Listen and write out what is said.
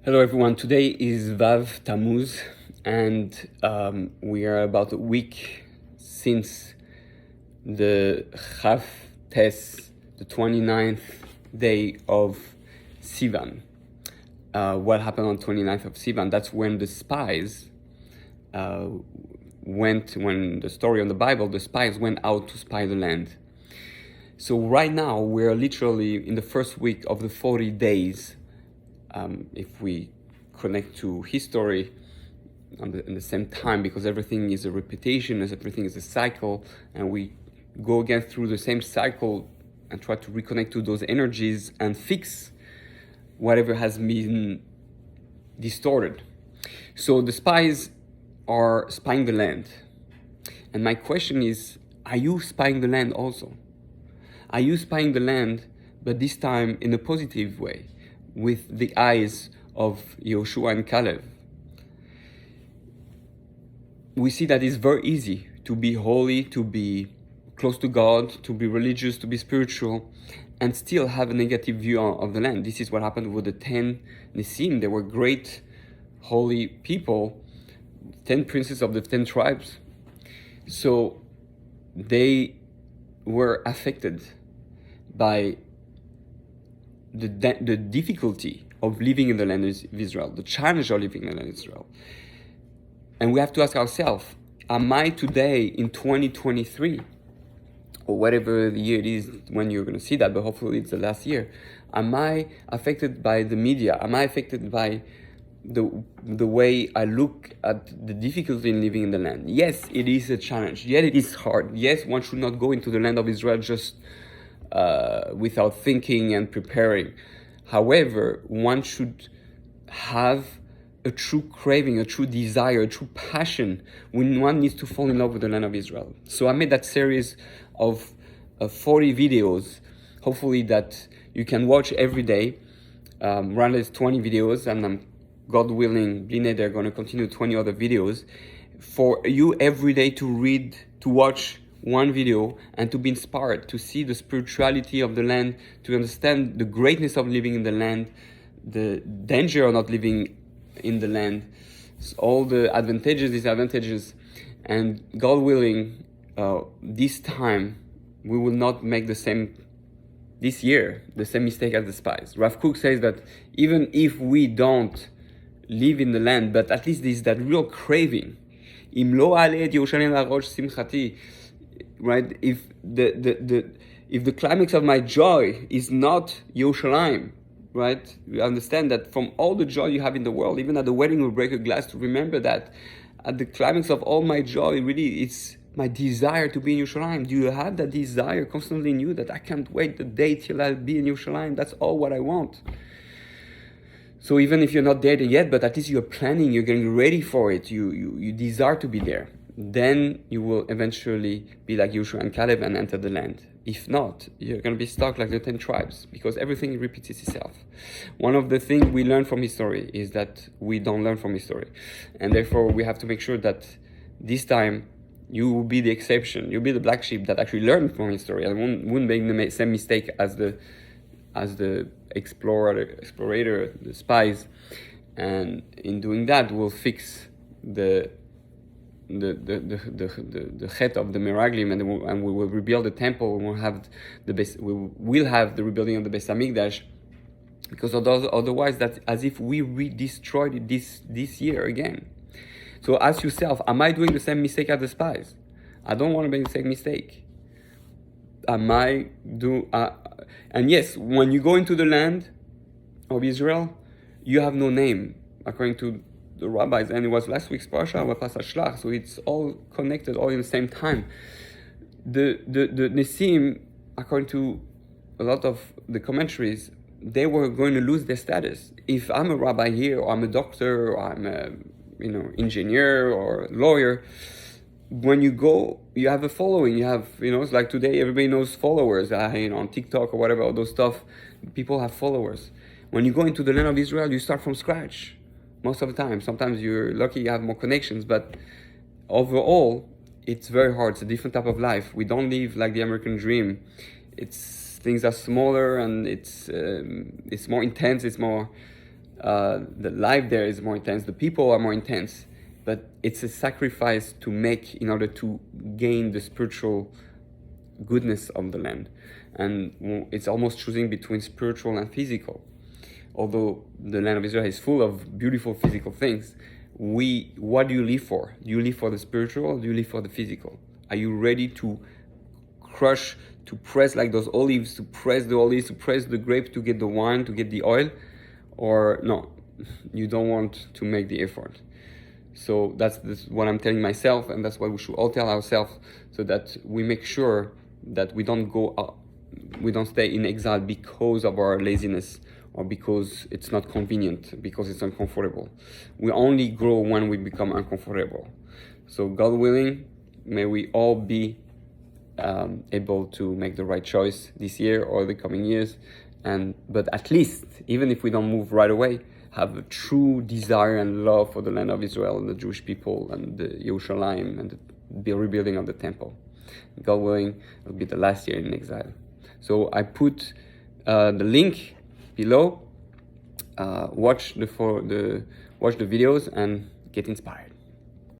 Hello everyone, today is Vav Tammuz and we are about a week since the Chav Tes, the 29th day of Sivan. What happened on 29th of Sivan? That's when the spies when the story on the Bible, the spies went out to spy the land. So right now we're literally in the first week of the 40 days. If we connect to history in the same time, because everything is a repetition, as everything is a cycle, and we go again through the same cycle and try to reconnect to those energies and fix whatever has been distorted. So the spies are spying the land. And my question is, are you spying the land also? Are you spying the land, but this time in a positive way, with the eyes of Yoshua and Caleb? We see that it's very easy to be holy, to be close to God, to be religious, to be spiritual, and still have a negative view of the land. This is what happened with the 10 Nisim. They were great, holy people, 10 princes of the 10 tribes. So they were affected by the difficulty of living in the land of Israel, the challenge of living in the land of Israel. And we have to ask ourselves, am I today in 2023, or whatever the year it is when you're going to see that, but hopefully it's the last year, am I affected by the media? Am I affected by the way I look at the difficulty in living in the land? Yes, it is a challenge. Yet it is hard. Yes, one should not go into the land of Israel just without thinking and preparing. However, one should have a true craving, a true desire, a true passion when one needs to fall in love with the land of Israel. So I made that series of 40 videos, hopefully that you can watch every day. Rather it's 20 videos, and God willing, Bline, they're going to continue 20 other videos for you every day to read, to watch one video and to be inspired, to see the spirituality of the land, to understand the greatness of living in the land, the danger of not living in the land, all the advantages, disadvantages, and God willing, this time we will not make the same mistake as the spies. Rav Kook says that even if we don't live in the land, but at least there's that real craving. Im lo ale et Yerushalayim la'rosh simchati, right? If the climax of my joy is not Yerushalayim, right? You understand that from all the joy you have in the world, even at the wedding we break a glass, to remember that at the climax of all my joy, really, it's my desire to be in Yerushalayim. Do you have that desire constantly in you, that I can't wait the day till I'll be in Yerushalayim? That's all what I want. So even if you're not there yet, but at least you're planning, you're getting ready for it, you desire to be there, then you will eventually be like Joshua and Caleb and enter the land. If not, you're going to be stuck like the 10 tribes, because everything repeats itself. One of the things we learn from history is that we don't learn from history. And therefore, we have to make sure that this time you will be the exception. You'll be the black sheep that actually learned from history and won't make the same mistake as the explorator, the spies. And in doing that, we'll fix the chet of the Meraglim, and we will rebuild the temple. We will have the rebuilding of the Beis Hamikdash, because otherwise that's as if we destroyed it this year again. So ask yourself, am I doing the same mistake as the spies? I don't want to make the same mistake. And yes, when you go into the land of Israel, you have no name, according to the rabbis, and it was last week's parsha, so it's all connected, all in the same time. The Nisim, according to a lot of the commentaries, they were going to lose their status. If I'm a rabbi here, or I'm a doctor, or I'm a engineer or lawyer, when you go, you have a following. You have, it's like today, everybody knows followers. On TikTok or whatever, all those stuff, people have followers. When you go into the land of Israel, you start from scratch. Most of the time. Sometimes you're lucky you have more connections, but overall, it's very hard. It's a different type of life. We don't live like the American dream. Things are smaller, and it's more intense. It's more The life there is more intense, the people are more intense, but it's a sacrifice to make in order to gain the spiritual goodness of the land. And it's almost choosing between spiritual and physical. Although the land of Israel is full of beautiful physical things, what do you live for? Do you live for the spiritual, or do you live for the physical? Are you ready to crush, to press like those olives, to press the olives, to press the grape to get the wine, to get the oil? Or no, you don't want to make the effort. So that's what I'm telling myself, and that's what we should all tell ourselves, so that we make sure that we don't stay in exile because of our laziness, or because it's not convenient, because it's uncomfortable. We only grow when we become uncomfortable. So God willing, may we all be able to make the right choice this year or the coming years. But at least, even if we don't move right away, have a true desire and love for the land of Israel and the Jewish people and the Yerushalayim and the rebuilding of the temple. God willing, it'll be the last year in exile. So I put the link below. Watch the videos and get inspired.